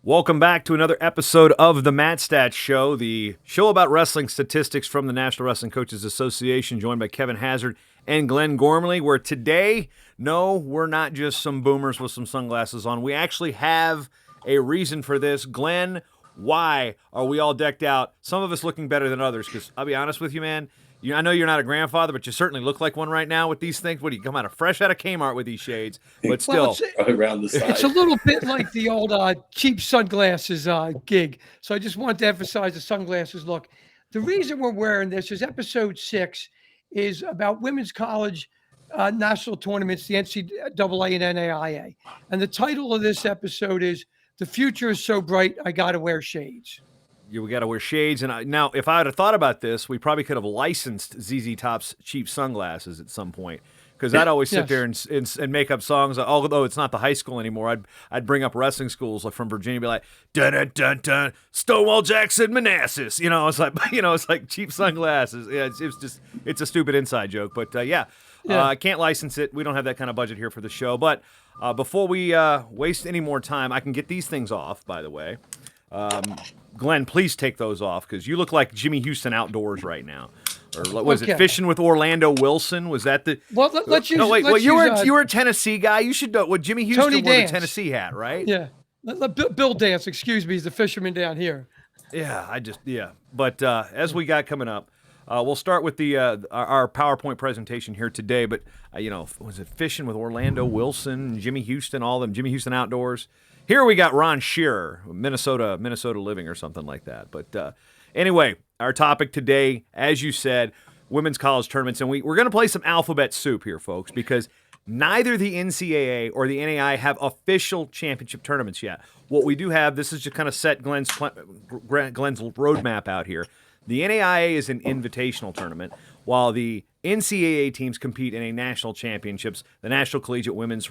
Welcome back to another episode of the MatStats Show, the show about wrestling statistics from the National Wrestling Coaches Association, joined by Kevin Hazard and Glenn Gormley, where today, no, we're not just some boomers with some sunglasses on. We actually have a reason for this. Glenn, why are we all decked out? Some of us looking better than others, because I'll be honest with you, man. I know you're not a grandfather, but you certainly look like one right now with these things. What do you come fresh out of Kmart with these shades? But still, around the side. It's a little bit like the old cheap sunglasses gig. So I just wanted to emphasize the sunglasses look. The reason we're wearing this is episode 6 is about women's college national tournaments, the NCAA and NAIA. And the title of this episode is "The Future is So Bright, I Gotta Wear Shades." We got to wear shades. And now, if I had thought about this, we probably could have licensed ZZ Top's cheap sunglasses at some point. Because I'd always sit there and make up songs. Although it's not the high school anymore, I'd bring up wrestling schools like from Virginia, be like, dun dun dun dun, Stonewall Jackson Manassas. It's like cheap sunglasses. Yeah, it's a stupid inside joke. But I can't license it. We don't have that kind of budget here for the show. But before we waste any more time, I can get these things off. By the way. Glenn, please take those off because you look like Jimmy Houston outdoors right now. Or was it Fishing with Orlando Wilson? Was that the? Well, let's use. No, wait. You were a Tennessee guy. You should know. Well, Jimmy Houston wore the Tennessee hat, right? Yeah. Bill Dance, excuse me, is the fisherman down here. Yeah, But as we got coming up, we'll start with our PowerPoint presentation here today. But was it Fishing with Orlando Wilson, Jimmy Houston, all them Jimmy Houston outdoors? Here we got Ron Shearer, Minnesota Living or something like that. But anyway, our topic today, as you said, women's college tournaments. And we're going to play some alphabet soup here, folks, because neither the NCAA or the NAIA have official championship tournaments yet. What we do have, this is just kind of set Glenn's roadmap out here. The NAIA is an invitational tournament, while the NCAA teams compete in a national championships, the National Collegiate Women's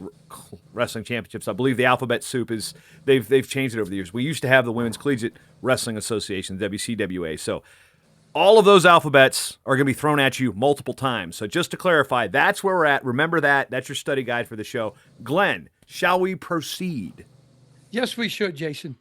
Wrestling Championships. I believe the alphabet soup is they've changed it over the years. We used to have the Women's Collegiate Wrestling Association, WCWA. So all of those alphabets are going to be thrown at you multiple times. So just to clarify, that's where we're at. Remember that. That's your study guide for the show. Glenn, shall we proceed? Yes, we should, Jason.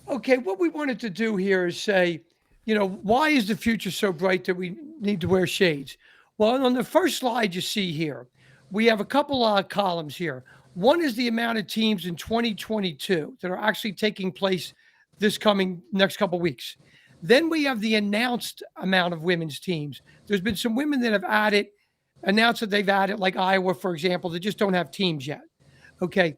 Okay, what we wanted to do here is say, why is the future so bright that we need to wear shades? Well, on the first slide you see here, we have a couple of columns here. One is the amount of teams in 2022 that are actually taking place this coming next couple of weeks. Then we have the announced amount of women's teams. There's been some women that have announced that they've added, like Iowa, for example, that just don't have teams yet. Okay.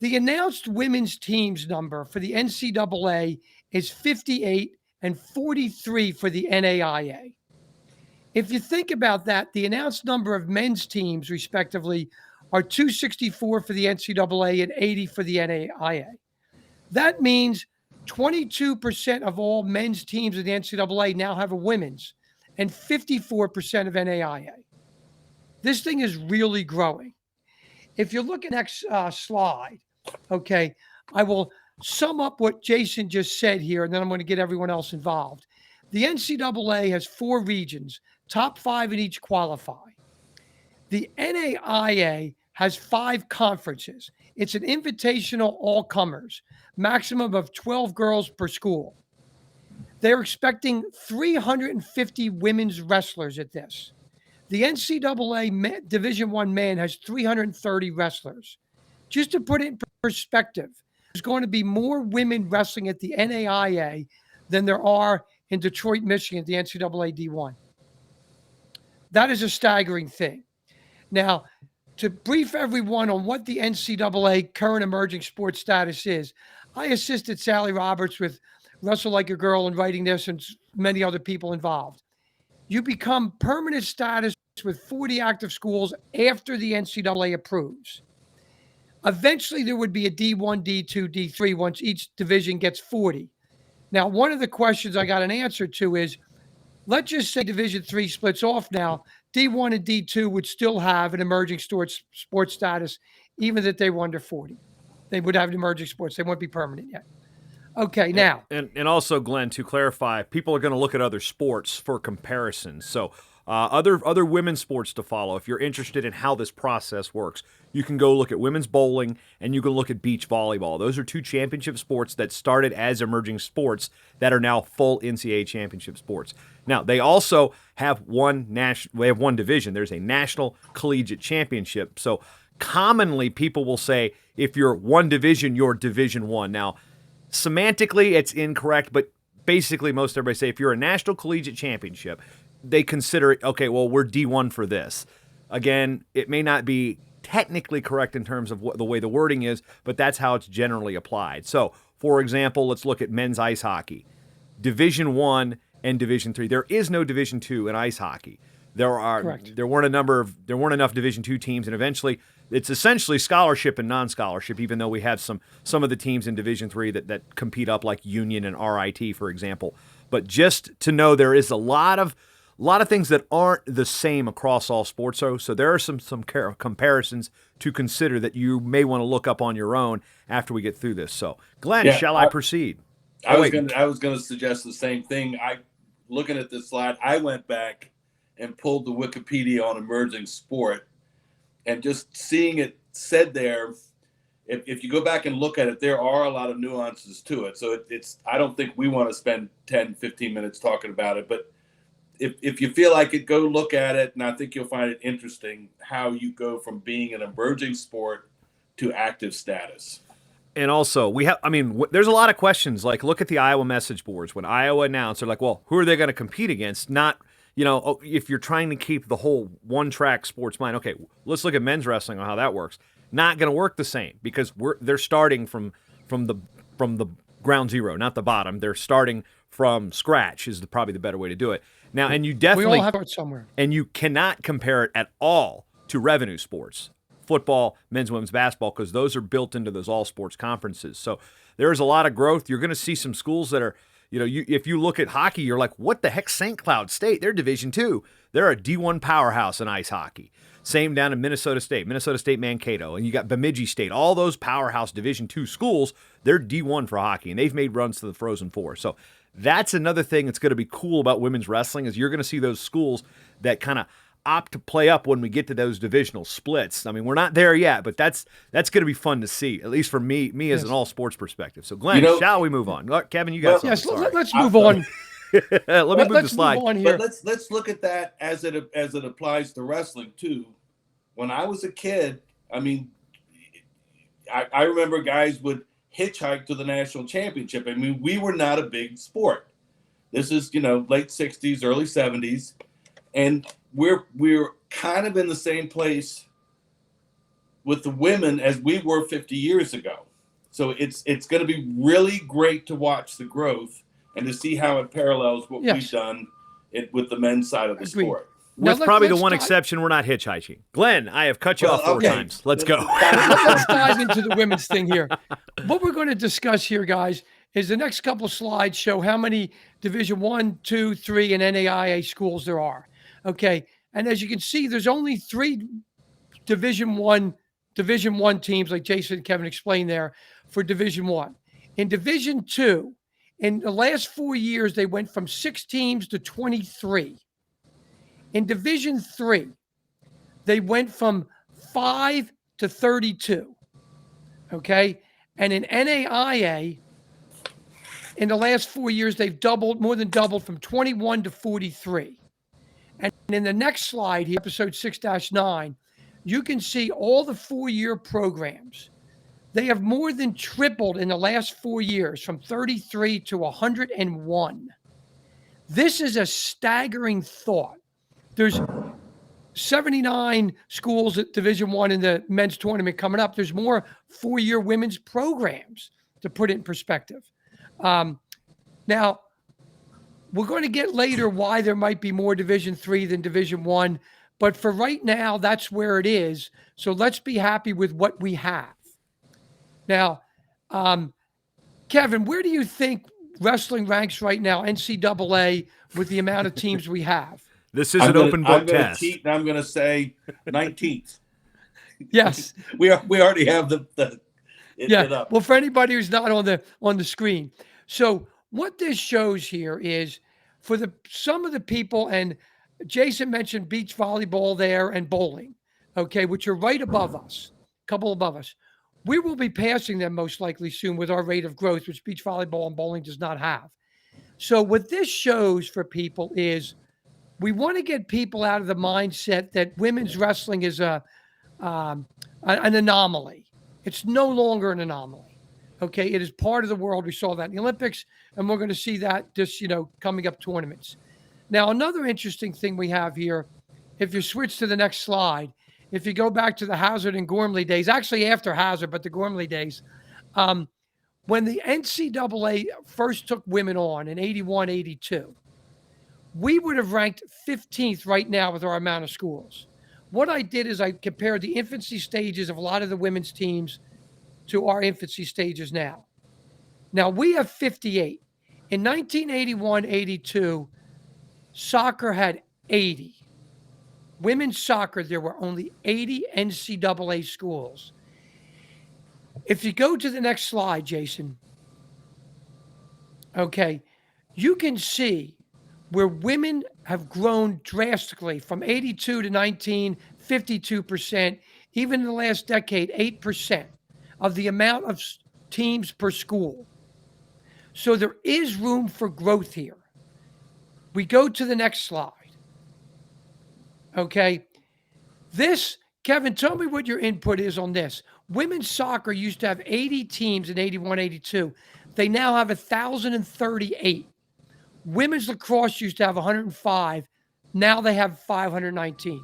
The announced women's teams number for the NCAA is 58 and 43 for the NAIA. If you think about that, the announced number of men's teams, respectively, are 264 for the NCAA and 80 for the NAIA. That means 22% of all men's teams in the NCAA now have a women's and 54% of NAIA. This thing is really growing. If you look at the next slide, okay, I will sum up what Jason just said here, and then I'm going to get everyone else involved. The NCAA has 4 regions, top 5 in each qualify. The NAIA has 5 conferences. It's an invitational all-comers, maximum of 12 girls per school. They're expecting 350 women's wrestlers at this. The NCAA Division I men has 330 wrestlers. Just to put it in perspective, there's going to be more women wrestling at the NAIA than there are in Detroit, Michigan, at the NCAA D1. That is a staggering thing. Now, to brief everyone on what the NCAA current emerging sports status is, I assisted Sally Roberts with Wrestle Like a Girl in writing this and many other people involved. You become permanent status with 40 active schools after the NCAA approves. Eventually, there would be a D1, D2, D3 once each division gets 40. Now, one of the questions I got an answer to is, let's just say Division III splits off now. D1 and D2 would still have an emerging sports status, even that they were under 40. They would have an emerging sports. They won't be permanent yet. Okay, now. And also, Glenn, to clarify, people are going to look at other sports for comparison. So Other women's sports to follow, if you're interested in how this process works, you can go look at women's bowling and you can look at beach volleyball. Those are two championship sports that started as emerging sports that are now full NCAA championship sports. Now, they also have one division. There's a national collegiate championship. So commonly people will say if you're one division, you're Division I. Now, semantically, it's incorrect, but basically most everybody say if you're a national collegiate championship, they consider it, okay, well, we're D1 for this. Again, it may not be technically correct in terms of the way the wording is, but that's how it's generally applied. So, for example, let's look at men's ice hockey. Division I and Division III. There is no Division II in ice hockey. There weren't enough Division II teams, and eventually it's essentially scholarship and non-scholarship, even though we have some of the teams in Division III that compete up like Union and RIT, for example. But just to know there is a lot of things that aren't the same across all sports. So there are some comparisons to consider that you may want to look up on your own after we get through this. So, Glenn, shall I proceed? I was going to suggest the same thing. Looking at this slide, I went back and pulled the Wikipedia on emerging sport, and just seeing it said there, if you go back and look at it, there are a lot of nuances to it. So I don't think we want to spend 10, 15 minutes talking about it, but if you feel like it, go look at it, and I think you'll find it interesting how you go from being an emerging sport to active status. And also, there's a lot of questions. Like, look at the Iowa message boards. When Iowa announced, they're like, well, who are they going to compete against? Not, if you're trying to keep the whole one-track sports mind, okay, let's look at men's wrestling on how that works. Not going to work the same because they're starting from the ground zero, not the bottom. They're starting from scratch is probably the better way to do it. Now, and you definitely we all have it somewhere, and you cannot compare it at all to revenue sports, football, men's, women's basketball, because those are built into those all sports conferences. So there is a lot of growth. You're going to see some schools that are, if you look at hockey, you're like, what the heck, St. Cloud State? They're Division II. They're a D1 powerhouse in ice hockey. Same down in Minnesota State Mankato, and you got Bemidji State. All those powerhouse Division II schools, they're D1 for hockey, and they've made runs to the Frozen Four. So that's another thing that's going to be cool about women's wrestling is you're going to see those schools that kind of opt to play up when we get to those divisional splits. I mean, we're not there yet, but that's going to be fun to see, at least for me as an all sports perspective. So, Glenn, shall we move on? Kevin, you got something. Yes, let's move on. Let me move the slide. Move on here. But let's look at that as it applies to wrestling too. When I was a kid, I remember guys would hitchhike to the national championship. I mean, we were not a big sport. This is, late 60s, early 70s. And we're kind of in the same place with the women as we were 50 years ago. So it's going to be really great to watch the growth and to see how it parallels what we've done with the men's side of the sport. With probably the one exception, we're not hitchhiking. Glenn, I have cut you off four times. Let's go. Let's dive into the women's thing here. What we're going to discuss here, guys, is the next couple of slides show how many Division I, II, III, and NAIA schools there are. Okay, and as you can see, there's only 3 Division I teams, like Jason and Kevin explained there, for Division I. In Division II, in the last 4 years, they went from 6 teams to 23. In Division III, they went from 5 to 32. Okay, and in NAIA, in the last 4 years, they've more than doubled from 21 to 43. And in the next slide here, episode 6-9, you can see all the 4-year programs. They have more than tripled in the last 4 years from 33 to 101. This is a staggering thought. There's 79 schools at Division I in the men's tournament coming up. There's more 4-year women's programs, to put it in perspective. Now, we're going to get later why there might be more Division III than Division I, but for right now, that's where it is. So let's be happy with what we have. Now, Kevin, where do you think wrestling ranks right now, NCAA, with the amount of teams we have? This is an open book test. Cheat, and I'm going to say 19th. Yes. we already have it up. Well, for anybody who's not on the screen. So what this shows here is for some of the people, and Jason mentioned beach volleyball there and bowling, okay, which are right above us, a couple above us. We will be passing them most likely soon with our rate of growth, which beach volleyball and bowling does not have. So what this shows for people is we want to get people out of the mindset that women's wrestling is an anomaly. It's no longer an anomaly. Okay, it is part of the world. We saw that in the Olympics, and we're going to see that just coming up tournaments. Now, another interesting thing we have here, if you switch to the next slide, if you go back to the Hazard and Gormley days, actually after Hazard, but the Gormley days, when the NCAA first took women on in 81, 82, we would have ranked 15th right now with our amount of schools. What I did is I compared the infancy stages of a lot of the women's teams to our infancy stages now. Now, we have 58. In 1981, 82, soccer had 80. Women's soccer, there were only 80 NCAA schools. If you go to the next slide, Jason, okay, you can see where women have grown drastically from 82 to 19, 52%, even in the last decade, 8% of the amount of teams per school. So there is room for growth here. We go to the next slide. Okay. This, Kevin, tell me what your input is on this. Women's soccer used to have 80 teams in 81, 82. They now have 1,038. Women's lacrosse used to have 105. Now they have 519.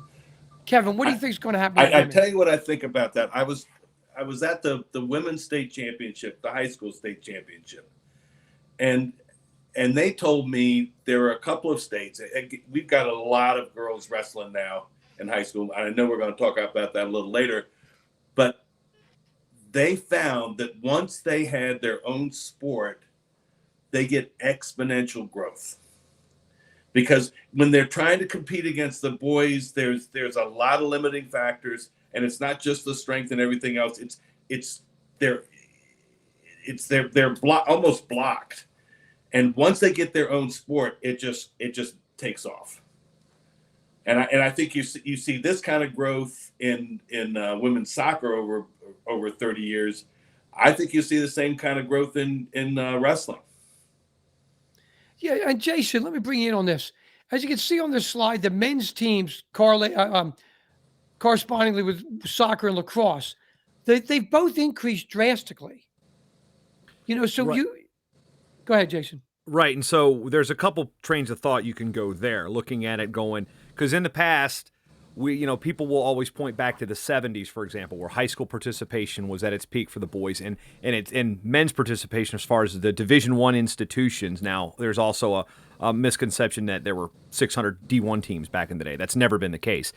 Kevin, what do you think is going to happen? I tell you what I think about that. I was at the women's state championship, the high school state championship, and they told me there were a couple of states. We've got a lot of girls wrestling now in high school. I know we're going to talk about that a little later, but they found that once they had their own sport, they get exponential growth. Because when they're trying to compete against the boys, there's a lot of limiting factors, and it's not just the strength and everything else. They're almost blocked. And once they get their own sport, it just takes off. And I think you see this kind of growth in women's soccer over 30 years. I think you see the same kind of growth in wrestling. Yeah, and Jason, let me bring you in on this. As you can see on this slide, the men's teams correspondingly with soccer and lacrosse, they've both increased drastically. So right. Go ahead, Jason. Right, and so there's a couple trains of thought you can go there, looking at it going, because in the past, people will always point back to the 70s, for example, where high school participation was at its peak for the boys, and men's participation as far as the Division I institutions. Now, there's also a misconception that there were 600 D1 teams back in the day. That's never been the case.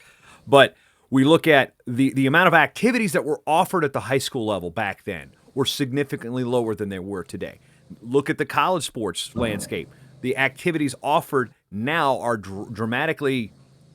But we look at the amount of activities that were offered at the high school level back then were significantly lower than they were today. Look at the college sports landscape. The activities offered now are dramatically,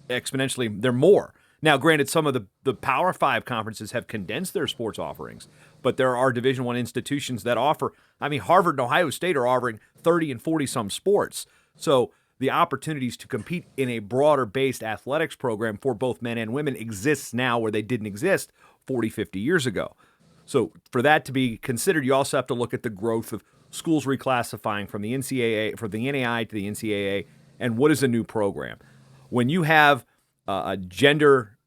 exponentially, they're more. Now, granted, some of the Power 5 conferences have condensed their sports offerings, but there are Division I institutions that offer, Harvard and Ohio State are offering 30 and 40-some sports. So the opportunities to compete in a broader-based athletics program for both men and women exists now where they didn't exist 40, 50 years ago. So for that to be considered, you also have to look at the growth of schools reclassifying from the NCAA, from the NAIA to the NCAA, and what is a new program. When you have a gender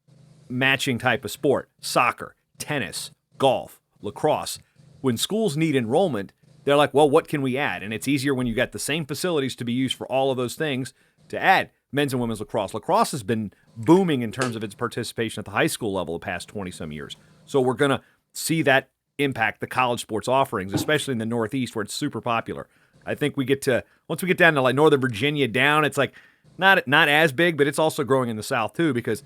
matching type of sport, soccer, tennis, golf, lacrosse, when schools need enrollment, they're like, well, what can we add? And it's easier when you got the same facilities to be used for all of those things to add men's and women's lacrosse. Lacrosse has been booming in terms of its participation at the high school level the past 20-some years. So we're going to see that impact the college sports offerings, especially in the Northeast where it's super popular. I think once we get down to like Northern Virginia down, it's like not as big, but it's also growing in the South too, because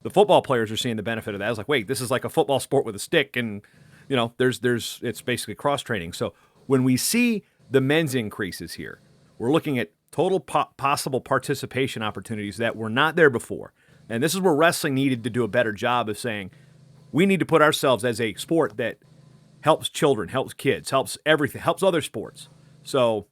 the football players are seeing the benefit of that. It's like, wait, this is like a football sport with a stick, and it's basically cross training. So when we see the men's increases here, we're looking at total possible participation opportunities that were not there before. And this is where wrestling needed to do a better job of saying, we need to put ourselves as a sport that helps children, helps kids, helps everything, helps other sports. So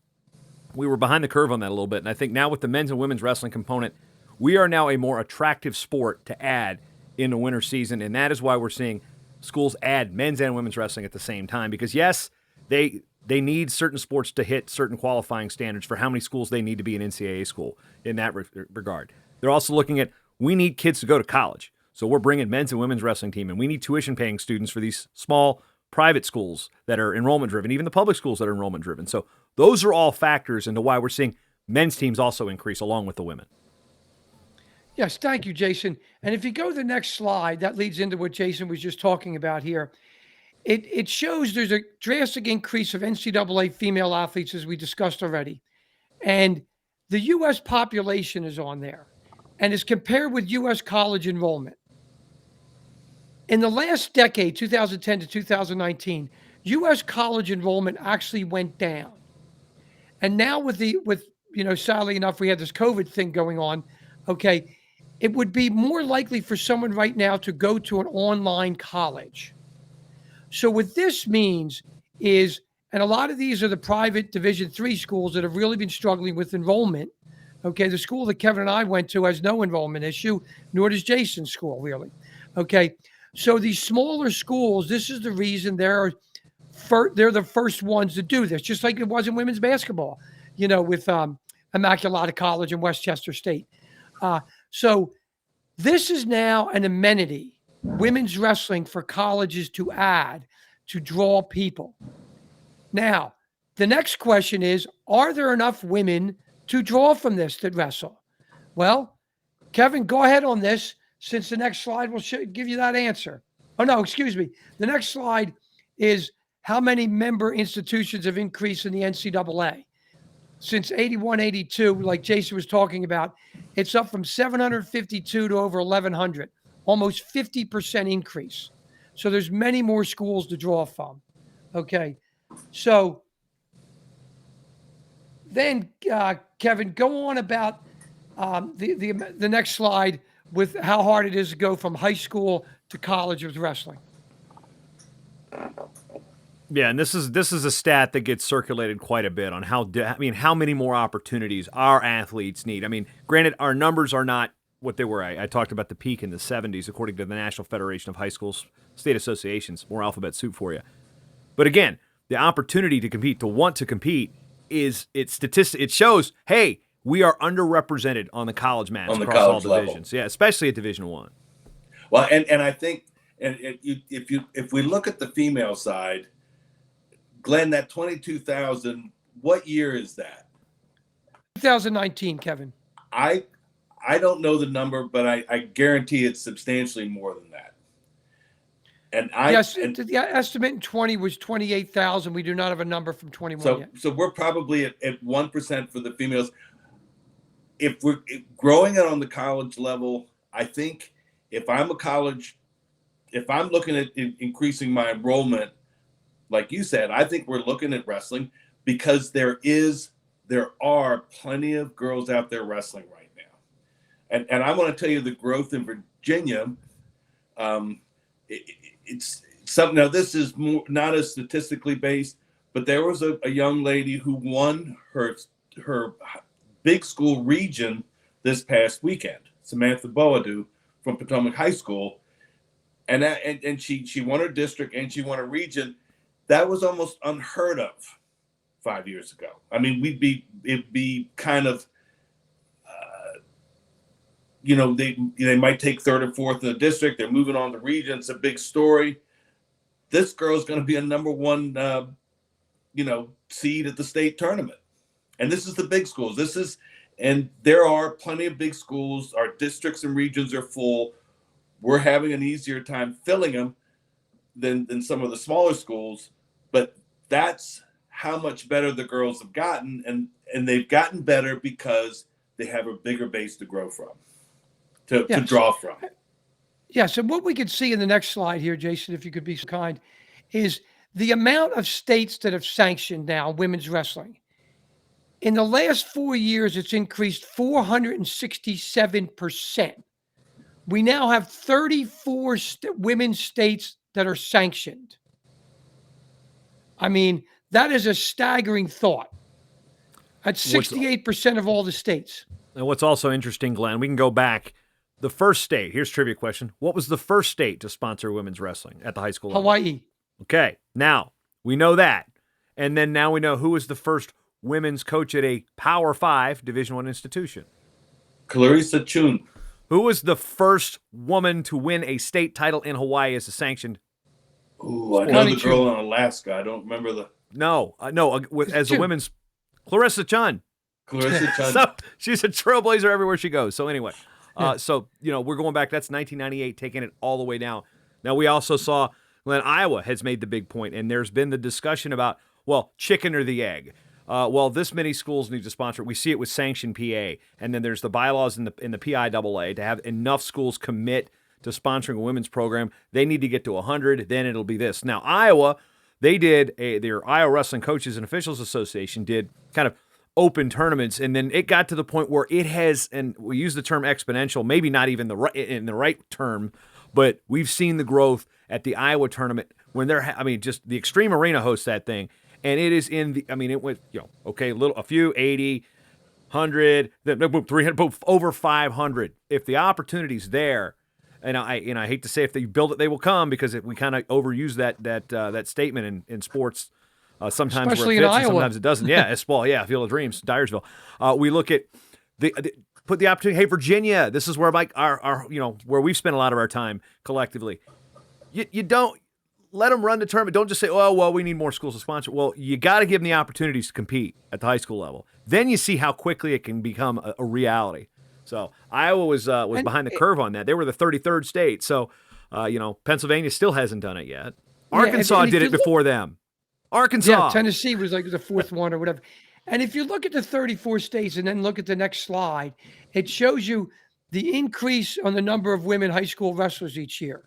we were behind the curve on that a little bit. And I think now with the men's and women's wrestling component, we are now a more attractive sport to add in the winter season, and that is why we're seeing schools add men's and women's wrestling at the same time. Because yes, they need certain sports to hit certain qualifying standards for how many schools they need to be an NCAA school in that regard. They're also looking at, we need kids to go to college. So we're bringing men's and women's wrestling team, and we need tuition-paying students for these small private schools that are enrollment-driven, even the public schools that are enrollment-driven. So those are all factors into why we're seeing men's teams also increase along with the women. Yes, thank you, Jason. And if you go to the next slide, that leads into what Jason was just talking about here. It shows there's a drastic increase of NCAA female athletes, as we discussed already. And the U.S. population is on there. And is compared with U.S. college enrollment. In the last decade, 2010 to 2019, U.S. college enrollment actually went down. And now with sadly enough, we had this COVID thing going on. Okay, it would be more likely for someone right now to go to an online college. So what this means is, and a lot of these are the private Division III schools that have really been struggling with enrollment. Okay, the school that Kevin and I went to has no enrollment issue, nor does Jason's school, really. Okay, so these smaller schools, this is the reason they're the first ones to do this, just like it was in women's basketball, with Immaculata College and Westchester State. So this is now an amenity, women's wrestling for colleges to add, to draw people. Now, the next question is, are there enough women to draw from this that wrestle? Well, Kevin, go ahead on this, since the next slide will give you that answer. Oh, no, excuse me. The next slide is how many member institutions have increased in the NCAA. Since 81-82, like Jason was talking about, it's up from 752 to over 1,100, almost 50% increase. So there's many more schools to draw from. Okay, so then, Kevin, go on about the next slide with how hard it is to go from high school to college with wrestling. Yeah, and this is a stat that gets circulated quite a bit on how many more opportunities our athletes need. I mean, granted, our numbers are not what they were. I talked about the peak in the 70s, according to the National Federation of High School State Associations. More alphabet soup for you. But again, the opportunity to compete, to want to compete, it shows, hey, we are underrepresented on the college mats across all divisions. Yeah, especially at Division I. Well, and I think, if we look at the female side, Glenn, that 22,000, what year is that? 2019, Kevin. I don't know the number, but I guarantee it's substantially more than that. The estimate in 20 was 28,000. We do not have a number from 21 yet. So we're probably at 1% for the females. If we're growing it on the college level, I think if I'm looking at increasing my enrollment, like you said, I think we're looking at wrestling, because there are plenty of girls out there wrestling right now. And I want to tell you the growth in Virginia. It's something. Now, this is not as statistically based, but there was a young lady who won her big school region this past weekend, Samantha Boadu from Potomac High School, and she won her district and she won a region. That was almost unheard of 5 years ago. I mean, it'd be kind of, they might take third or fourth in the district. They're moving on to region. It's a big story. This girl's going to be a number one, seed at the state tournament. And this is the big schools. And there are plenty of big schools. Our districts and regions are full. We're having an easier time filling them than some of the smaller schools. But that's how much better the girls have gotten. And they've gotten better because they have a bigger base to grow from, to draw from. Yes. And what we can see in the next slide here, Jason, if you could be so kind, is the amount of states that have sanctioned now women's wrestling. In the last 4 years, it's increased 467%. We now have 34 women's states that are sanctioned. I mean, that is a staggering thought. That's 68% of all the states. And what's also interesting, Glenn, we can go back. The first state, here's a trivia question. What was the first state to sponsor women's wrestling at the high school level? Hawaii. Okay, now we know that. And then now we know who was the first women's coach at a Power 5 Division I institution. Clarissa Chun. Who was the first woman to win a state title in Hawaii as a sanctioned? Ooh, I know the girl in Alaska. I don't remember the. No, as a women's, Clarissa Chun. Clarissa Chun. So she's a trailblazer everywhere she goes. So anyway, so we're going back. That's 1998, taking it all the way down. Now we also saw, Glenn, Iowa has made the big point, and there's been the discussion about, well, chicken or the egg. Well, this many schools need to sponsor it. We see it with Sanction PA, and then there's the bylaws in the PIAA to have enough schools commit to sponsoring a women's program. They need to get to 100, then it'll be this. Now, Iowa, they did their Iowa Wrestling Coaches and Officials Association did kind of open tournaments, and then it got to the point where it has, and we use the term exponential, maybe not even in the right term, but we've seen the growth at the Iowa tournament when just the Extreme Arena hosts that thing. And it is it went, a few, 80, 100, then boom, 300, boom, over 500. If the opportunity's there, and I hate to say if they build it, they will come, because we kind of overuse that statement in sports. Sometimes especially where it fits, in Iowa. and sometimes it doesn't. Yeah, Field of Dreams, Dyersville. We look at put the opportunity. Hey, Virginia, this is where our where we've spent a lot of our time collectively. You don't let them run the tournament. Don't just say, oh, well, we need more schools to sponsor. Well, you got to give them the opportunities to compete at the high school level. Then you see how quickly it can become a reality. So Iowa was behind the curve on that. They were the 33rd state. So, Pennsylvania still hasn't done it yet. Arkansas did it before them. Arkansas. Yeah, Tennessee was like the fourth one or whatever. And if you look at the 34 states and then look at the next slide, it shows you the increase on the number of women high school wrestlers each year.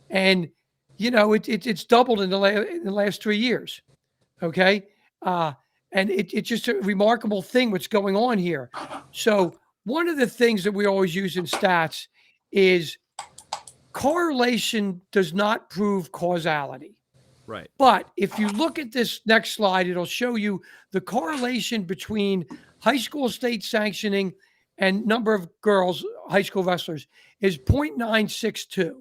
And it's doubled in the last 3 years, okay? And it's just a remarkable thing what's going on here. So one of the things that we always use in stats is correlation does not prove causality. Right. But if you look at this next slide, it'll show you the correlation between high school state sanctioning and number of girls, high school wrestlers, is 0.962.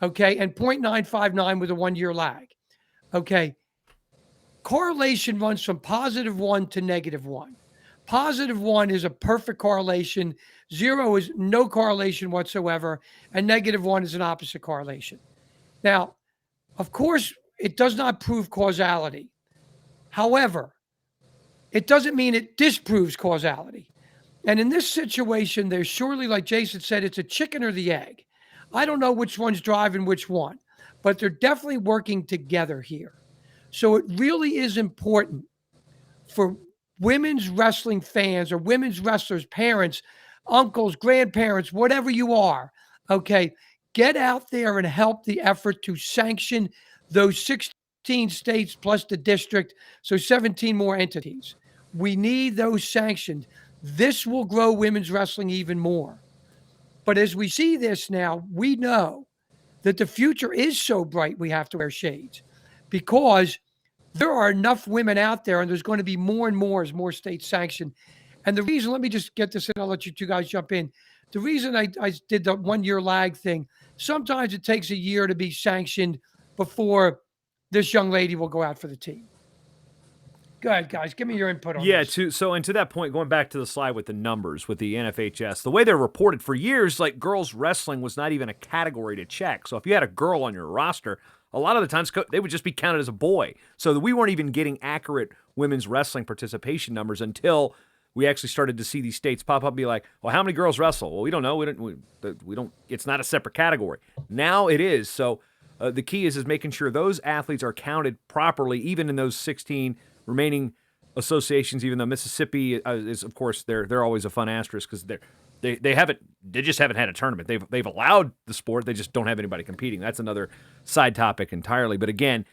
Okay, and 0.959 with a 1 year lag. Okay, correlation runs from +1 to -1. +1 is a perfect correlation. 0 is no correlation whatsoever, and -1 is an opposite correlation. Now, of course, it does not prove causality. However, it doesn't mean it disproves causality. And in this situation, there's surely, like Jason said, it's a chicken or the egg. I don't know which one's driving which one, but they're definitely working together here. So it really is important for women's wrestling fans or women's wrestlers, parents, uncles, grandparents, whatever you are, okay, get out there and help the effort to sanction those 16 states plus the district, so 17 more entities. We need those sanctioned. This will grow women's wrestling even more. But as we see this now, we know that the future is so bright we have to wear shades, because there are enough women out there, and there's going to be more and more as more states sanction. And the reason, let me just get this in, I'll let you two guys jump in. The reason I did the 1 year lag thing, sometimes it takes a year to be sanctioned before this young lady will go out for the team. Go ahead, guys. Give me your input on this. And to that point, going back to the slide with the numbers with the NFHS, the way they're reported for years, like girls wrestling was not even a category to check. So if you had a girl on your roster, a lot of the times they would just be counted as a boy. So we weren't even getting accurate women's wrestling participation numbers until we actually started to see these states pop up and be like, well, how many girls wrestle? Well, we don't know. We don't. It's not a separate category. Now it is. So the key is making sure those athletes are counted properly, even in those 16 remaining associations. Even though Mississippi is, of course, they're always a fun asterisk because they just haven't had a tournament. They've allowed the sport. They just don't have anybody competing. That's another side topic entirely. But again,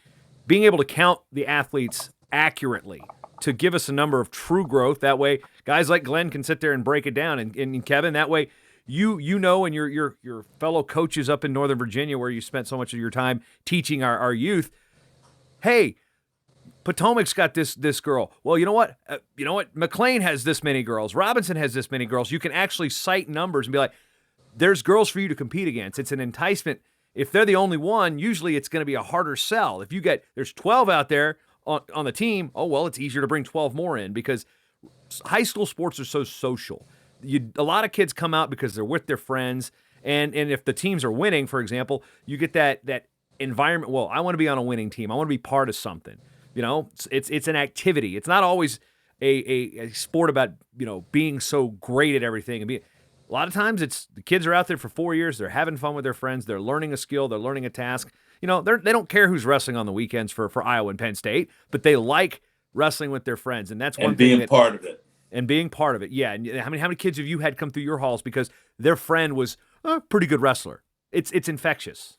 being able to count the athletes accurately to give us a number of true growth. That way, guys like Glenn can sit there and break it down, and Kevin, that way you know, and your fellow coaches up in Northern Virginia, where you spent so much of your time teaching our youth, hey, Potomac's got this girl. Well, you know what? McLean has this many girls. Robinson has this many girls. You can actually cite numbers and be like, there's girls for you to compete against. It's an enticement. If they're the only one, usually it's going to be a harder sell. If there's 12 out there on the team, oh, well, it's easier to bring 12 more in because high school sports are so social. A lot of kids come out because they're with their friends. And if the teams are winning, for example, you get that environment. Well, I want to be on a winning team. I want to be part of something. It's an activity. It's not always a sport about being so great at everything. A lot of times it's the kids are out there for 4 years. They're having fun with their friends. They're learning a skill. They're learning a task. They don't care who's wrestling on the weekends for Iowa and Penn State, but they like wrestling with their friends, and that's one thing. And being part of it. And being part of it, yeah. And how many kids have you had come through your halls because their friend was a pretty good wrestler? It's infectious.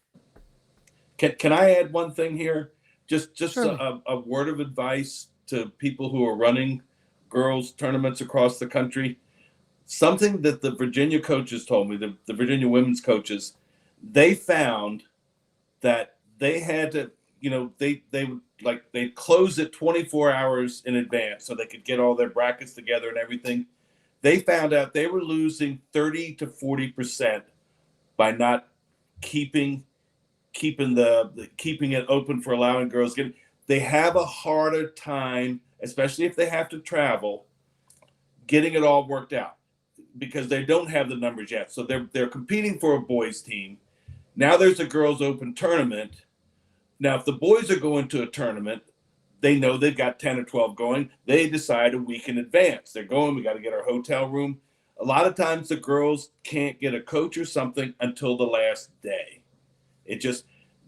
Can I add one thing here? Just Sure. a word of advice to people who are running girls tournaments across the country. Something that the Virginia coaches told me, the Virginia women's coaches, they found that they had to, they'd close it 24 hours in advance so they could get all their brackets together and everything. They found out they were losing 30 to 40% by not keeping it open for allowing girls to get. They have a harder time, especially if they have to travel, getting it all worked out because they don't have the numbers yet. So they're competing for a boys team. Now there's a girls open tournament. Now, if the boys are going to a tournament, they know they've got 10 or 12 going. They decide a week in advance. They're going, we got to get our hotel room. A lot of times the girls can't get a coach or something until the last day.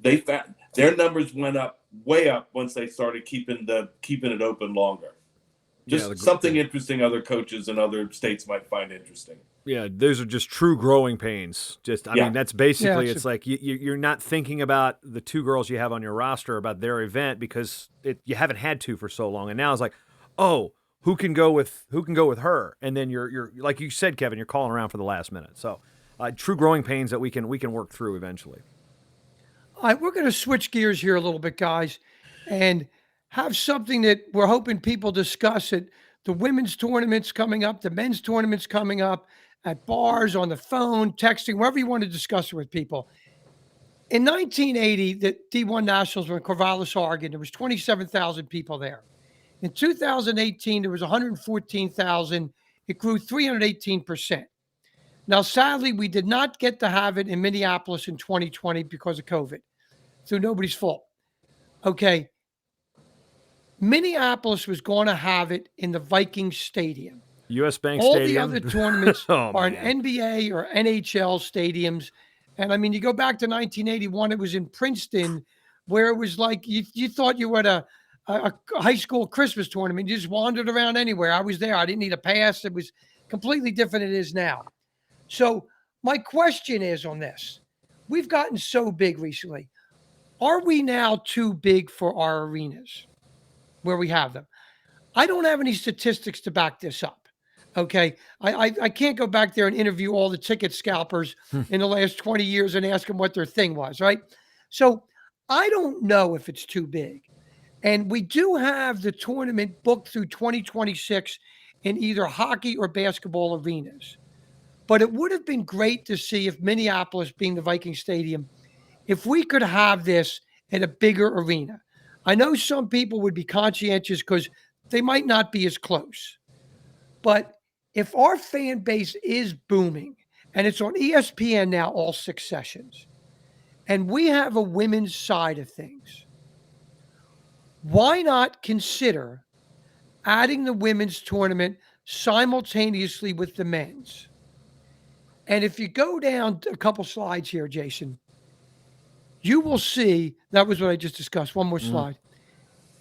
They found their numbers went way up once they started keeping it open longer. Something interesting other coaches in other states might find interesting. Yeah, those are just true growing pains. I mean, that's basically, it's like you're not thinking about the two girls you have on your roster, about their event, because you haven't had to for so long. And now it's like, oh, who can go with her? And then you're like you said, Kevin, you're calling around for the last minute. So true growing pains that we can work through eventually. All right, we're going to switch gears here a little bit, guys, and have something that we're hoping people discuss at the women's tournaments coming up, the men's tournaments coming up, at bars, on the phone, texting, wherever you want to discuss it with people. In 1980, the D1 Nationals were in Corvallis, Oregon. There was 27,000 people there. In 2018, there was 114,000. It grew 318%. Now, sadly, we did not get to have it in Minneapolis in 2020 because of COVID, through nobody's fault. Okay. Minneapolis was going to have it in the Vikings Stadium. U.S. Bank All Stadium. All the other tournaments are in NBA or NHL stadiums. And I mean, you go back to 1981, it was in Princeton, where it was like you thought you were at a high school Christmas tournament. You just wandered around anywhere. I was there. I didn't need a pass. It was completely different than it is now. So my question is on this. We've gotten so big recently. Are we now too big for our arenas where we have them? I don't have any statistics to back this up. Okay. I can't go back there and interview all the ticket scalpers in the last 20 years and ask them what their thing was, right? So I don't know if it's too big. And we do have the tournament booked through 2026 in either hockey or basketball arenas. But it would have been great to see, if Minneapolis being the Viking Stadium, if we could have this in a bigger arena. I know some people would be conscientious because they might not be as close. But if our fan base is booming, and it's on ESPN now, all 6 sessions, and we have a women's side of things, why not consider adding the women's tournament simultaneously with the men's? And if you go down a couple slides here, Jason, you will see, that was what I just discussed. One more slide.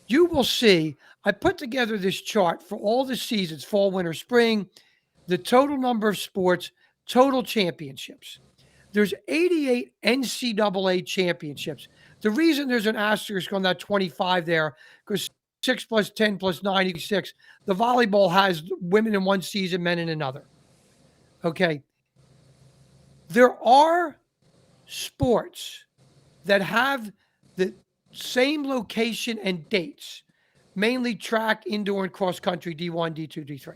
You will see, I put together this chart for all the seasons, fall, winter, spring, the total number of sports, total championships. There's 88 NCAA championships. The reason there's an asterisk on that 25 there, because 6 plus 10 plus 96, the volleyball has women in one season, men in another. Okay. There are sports that have the same location and dates. mainly track, indoor, and cross country, D1, D2, D3.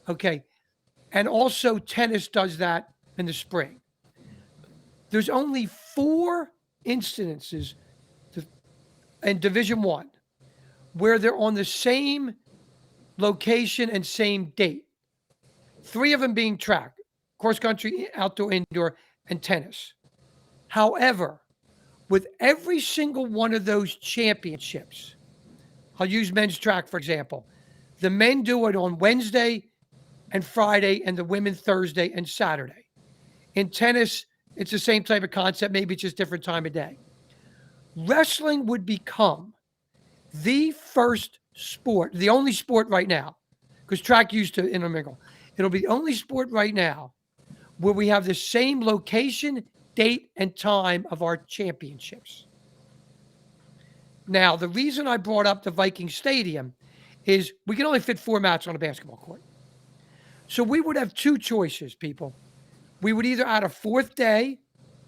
Okay. And also tennis does that in the spring. There's only 4 incidences in Division One where they're on the same location and same date. 3 of them being track, cross country, outdoor, indoor, and tennis. However, with every single one of those championships, I'll use men's track, for example. The men do it on Wednesday and Friday, and the women Thursday and Saturday. In tennis, it's the same type of concept, maybe it's just different time of day. Wrestling would become the first sport, the only sport right now, because track used to intermingle. It'll be the only sport right now where we have the same location, date, and time of our championships. Now, the reason I brought up the Viking Stadium is we can only fit 4 mats on a basketball court. So we would have 2 choices, people. We would either add a 4th day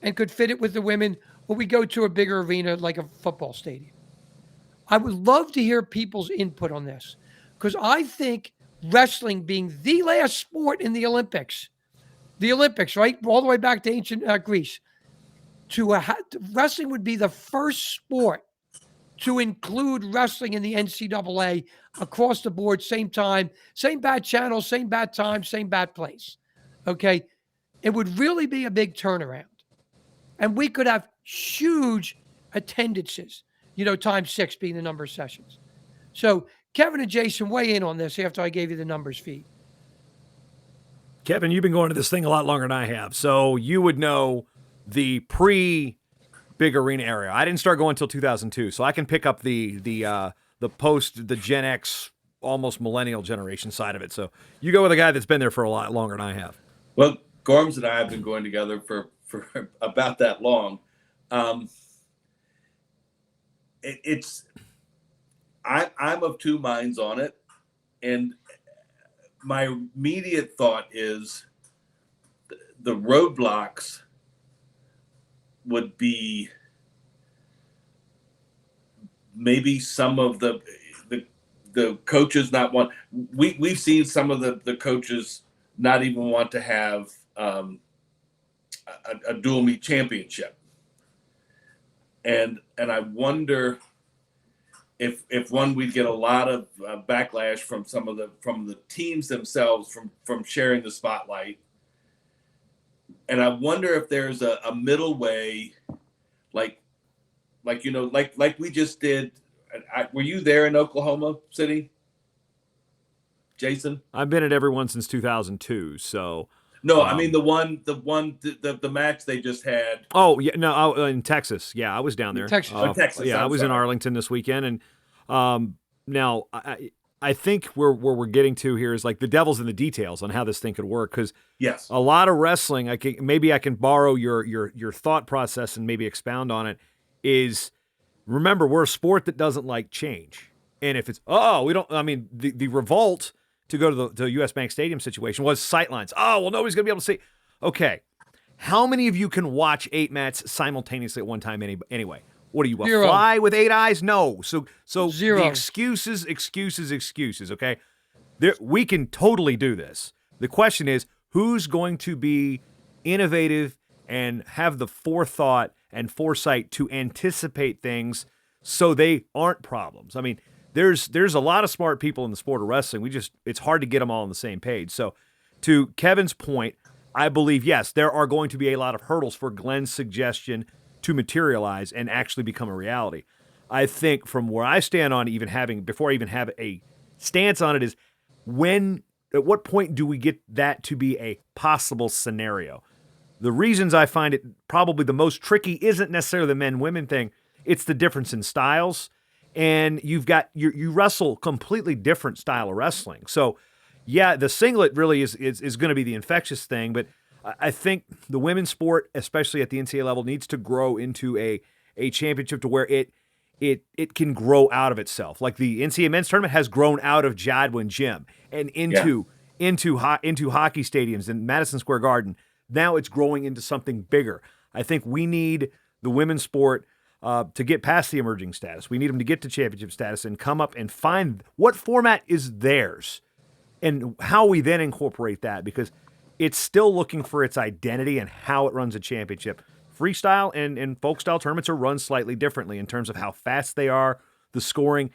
and could fit it with the women, or we go to a bigger arena like a football stadium. I would love to hear people's input on this, because I think wrestling being the last sport in the Olympics, right? All the way back to ancient Greece, wrestling would be the first sport to include wrestling in the NCAA across the board, same time, same bad channel, same bad time, same bad place. Okay. It would really be a big turnaround. And we could have huge attendances, times 6 being the number of sessions. So Kevin and Jason, weigh in on this after I gave you the numbers feed. Kevin, you've been going to this thing a lot longer than I have, so you would know the pre-big arena area. I didn't start going until 2002, so I can pick up the post, the Gen X, almost millennial generation side of it. So you go with a guy that's been there for a lot longer than I have. Well, Gorms and I have been going together for about that long. I'm of 2 minds on it, and my immediate thought is the roadblocks would be maybe some of the coaches not want. We've seen some of the coaches not even want to have a dual meet championship, and I wonder if we'd get a lot of backlash from the teams themselves from sharing the spotlight, and I wonder if there's a middle way, like we just did. Were you there in Oklahoma City, Jason? I've been at every one since 2002, so. No, I mean the match they just had. Oh yeah, no, in Texas. Yeah, I was down there. Texas. Texas. Yeah, I was in Arlington this weekend, and now I think where we're getting to here is like the devil's in the details on how this thing could work, because yes, a lot of wrestling. I can borrow your thought process and maybe expound on it. Is remember, we're a sport that doesn't like change, and if it's we don't. I mean, the revolt to go to the U.S. Bank Stadium situation was sightlines. Oh, well, nobody's going to be able to see. Okay. How many of you can watch 8 mats simultaneously at one time anyway? What are you, a 0. fly with 8 eyes? No. So 0. The excuses, okay? We can totally do this. The question is, who's going to be innovative and have the forethought and foresight to anticipate things so they aren't problems? I mean, there's a lot of smart people in the sport of wrestling. It's hard to get them all on the same page. So to Kevin's point, I believe, yes, there are going to be a lot of hurdles for Glenn's suggestion to materialize and actually become a reality. I think from where I stand on before I even have a stance on it is at what point do we get that to be a possible scenario? The reasons I find it probably the most tricky isn't necessarily the men-women thing. It's the difference in styles. And you wrestle completely different style of wrestling. So, yeah, the singlet really is going to be the infectious thing. But I think the women's sport, especially at the NCAA level, needs to grow into a championship to where it can grow out of itself. Like the NCAA men's tournament has grown out of Jadwin Gym and into hockey stadiums in Madison Square Garden. Now it's growing into something bigger. I think we need the women's sport. to get past the emerging status. We need them to get to championship status and come up and find what format is theirs and how we then incorporate that, because it's still looking for its identity and how it runs a championship. Freestyle and folk style tournaments are run slightly differently in terms of how fast they are, the scoring.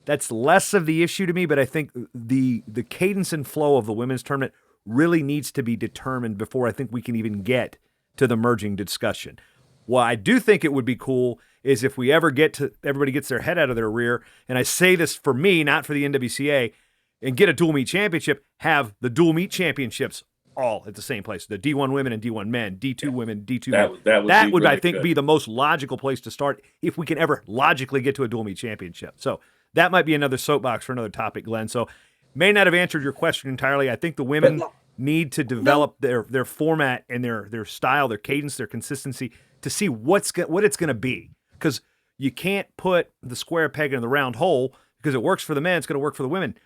That's less of the issue to me, but I think the cadence and flow of the women's tournament really needs to be determined before I think we can even get to the merging discussion. What I do think it would be cool is if we ever get to everybody gets their head out of their rear, and I say this for me, not for the NWCA, and get a dual meet championship, have the dual meet championships all at the same place. The D1 women and D1 men, D2 women, D2 men. That would really, I think, good. Be the most logical place to start if we can ever logically get to a dual meet championship. So that might be another soapbox for another topic, Glenn. So may not have answered your question entirely. I think the women need to develop their format and their style, their cadence, their consistency to see what it's going to be. Because you can't put the square peg in the round hole because it works for the men, it's going to work for the women.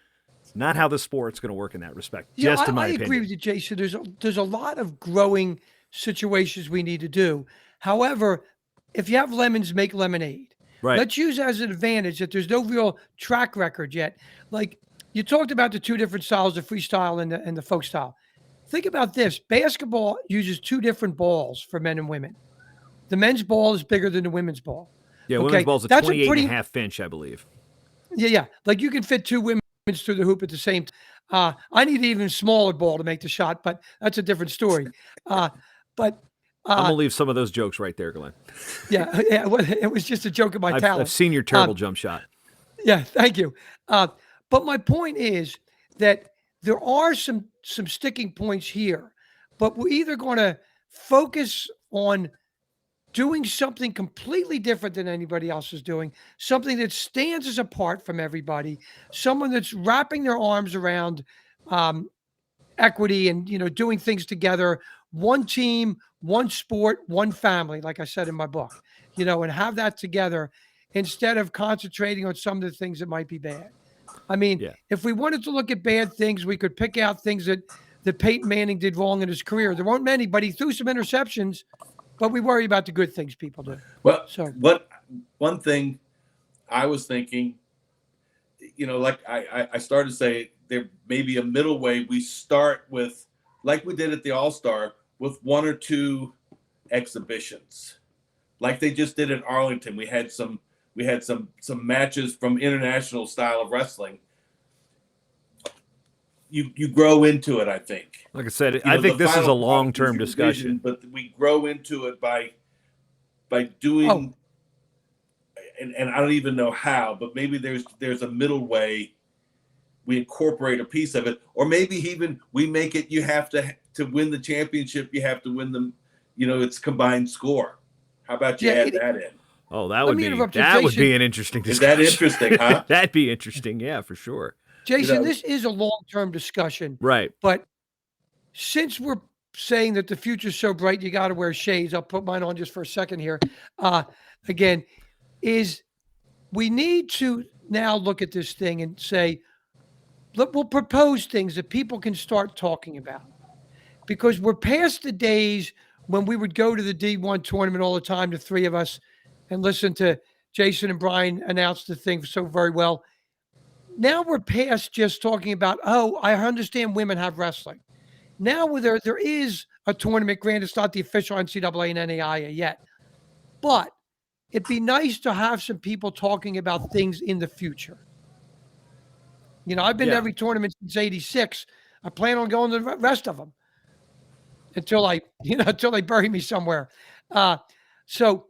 It's not how the sport's going to work in that respect, just in my opinion. I agree with you, Jason. There's a lot of growing situations we need to do. However, if you have lemons, make lemonade. Right. Let's use as an advantage that there's no real track record yet. Like you talked about the two different styles, the freestyle and the folk style. Think about this. Basketball uses two different balls for men and women. The men's ball is bigger than the women's ball. Yeah, women's ball is a 28.5 inch, I believe. Yeah. Like you can fit two women through the hoop at the same time. I need an even smaller ball to make the shot, but that's a different story. I'm going to leave some of those jokes right there, Glenn. Yeah, it was just a joke of my talent. I've seen your terrible jump shot. Yeah, thank you. But my point is that there are some sticking points here, but we're either going to focus on doing something completely different than anybody else is doing, something that stands us apart from everybody, someone that's wrapping their arms around equity and, doing things together, one team, one sport, one family, like I said in my book, and have that together instead of concentrating on some of the things that might be bad. I mean, if we wanted to look at bad things, we could pick out things that Peyton Manning did wrong in his career. There weren't many, but he threw some interceptions. But we worry about the good things people do. Well, one thing I was thinking, like I started to say, there may be a middle way. We start with, like we did at the All-Star, with one or two exhibitions, like they just did in Arlington. We had some matches from international style of wrestling. You grow into it, I think. Like I said, I think this is a long-term discussion. But we grow into it by doing, and I don't even know how, but maybe there's a middle way. We incorporate a piece of it, or maybe even we make it. You have to win the championship. You have to win them. It's combined score. How about you add that in? Oh, that would be an interesting discussion. Is that interesting, huh? That'd be interesting. Yeah, for sure. Jason, this is a long-term discussion. Right. But since we're saying that the future's so bright, you got to wear shades. I'll put mine on just for a second here. Again, is we need to now look at this thing and say, look, we'll propose things that people can start talking about. Because we're past the days when we would go to the D1 tournament all the time, the three of us, and listen to Jason and Brian announce the thing so very well. Now we're past just talking about, I understand women have wrestling. Now there is a tournament, granted it's not the official NCAA and NAIA yet, but it'd be nice to have some people talking about things in the future. I've been to every tournament since '86. I plan on going to the rest of them until they bury me somewhere. So,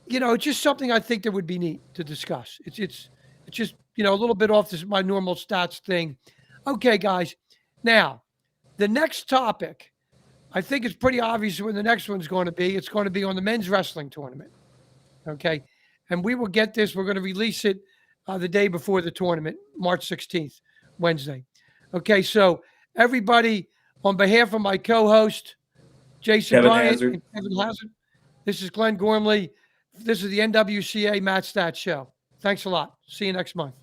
it's just something I think that would be neat to discuss. It's just, a little bit off my normal stats thing. Okay, guys. Now, the next topic, I think it's pretty obvious when the next one's going to be. It's going to be on the men's wrestling tournament. Okay. And we will get this. We're going to release it the day before the tournament, March 16th, Wednesday. Okay. So everybody, on behalf of my co-host, Jason Bryant and Kevin Hazard, this is Glenn Gormley. This is the NWCA MatStats show. Thanks a lot. See you next month.